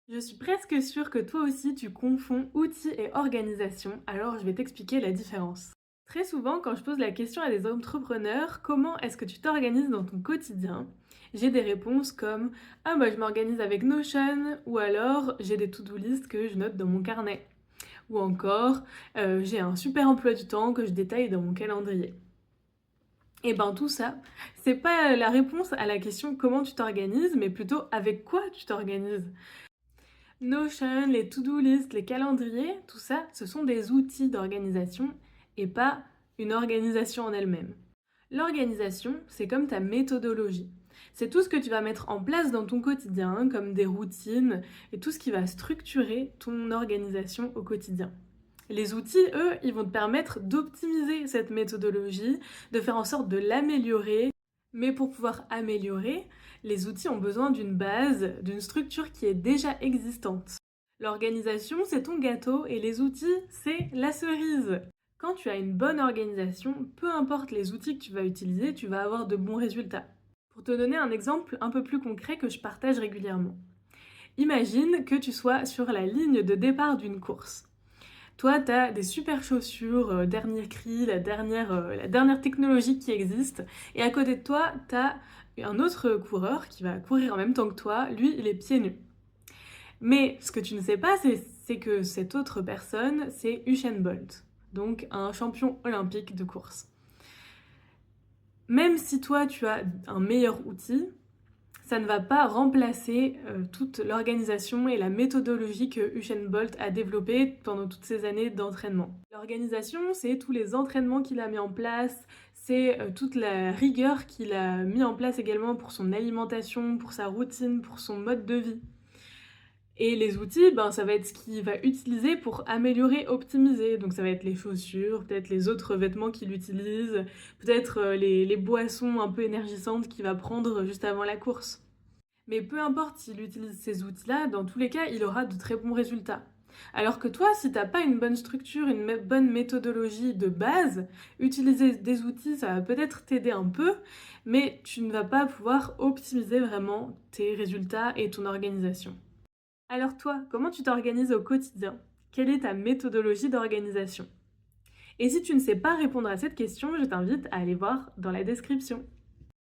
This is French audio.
Je suis presque sûre que toi aussi tu confonds outils et organisation, alors je vais t'expliquer la différence. Très souvent, quand je pose la question à des entrepreneurs, comment est-ce que tu t'organises dans ton quotidien? J'ai des réponses comme ah bah je m'organise avec Notion, ou alors j'ai des to-do list que je note dans mon carnet, ou encore j'ai un super emploi du temps que je détaille dans mon calendrier. Et ben tout ça, c'est pas la réponse à la question comment tu t'organises, mais plutôt avec quoi tu t'organises. Notion, les to-do list, les calendriers, tout ça, ce sont des outils d'organisation et pas une organisation en elle-même. L'organisation, c'est comme ta méthodologie. C'est tout ce que tu vas mettre en place dans ton quotidien, comme des routines et tout ce qui va structurer ton organisation au quotidien. Les outils, eux, ils vont te permettre d'optimiser cette méthodologie, de faire en sorte de l'améliorer. Mais pour pouvoir améliorer, les outils ont besoin d'une base, d'une structure qui est déjà existante. L'organisation, c'est ton gâteau et les outils, c'est la cerise. Quand tu as une bonne organisation, peu importe les outils que tu vas utiliser, tu vas avoir de bons résultats. Pour te donner un exemple un peu plus concret que je partage régulièrement. Imagine que tu sois sur la ligne de départ d'une course. Toi, tu as des super chaussures, dernier cri, la dernière technologie qui existe. Et à côté de toi, tu as un autre coureur qui va courir en même temps que toi. Lui, il est pieds nus. Mais ce que tu ne sais pas, c'est que cette autre personne, c'est Usain Bolt, donc un champion olympique de course. Même si toi, tu as un meilleur outil, ça ne va pas remplacer toute l'organisation et la méthodologie que Usain Bolt a développée pendant toutes ces années d'entraînement. L'organisation, c'est tous les entraînements qu'il a mis en place, c'est toute la rigueur qu'il a mis en place également pour son alimentation, pour sa routine, pour son mode de vie. Et les outils, ben, ça va être ce qu'il va utiliser pour améliorer, optimiser. Donc ça va être les chaussures, peut-être les autres vêtements qu'il utilise, peut-être les boissons un peu énergisantes qu'il va prendre juste avant la course. Mais peu importe s'il utilise ces outils-là, dans tous les cas, il aura de très bons résultats. Alors que toi, si t'as pas une bonne structure, une bonne méthodologie de base, utiliser des outils, ça va peut-être t'aider un peu, mais tu ne vas pas pouvoir optimiser vraiment tes résultats et ton organisation. Alors toi, comment tu t'organises au quotidien? Quelle est ta méthodologie d'organisation? Et si tu ne sais pas répondre à cette question, je t'invite à aller voir dans la description.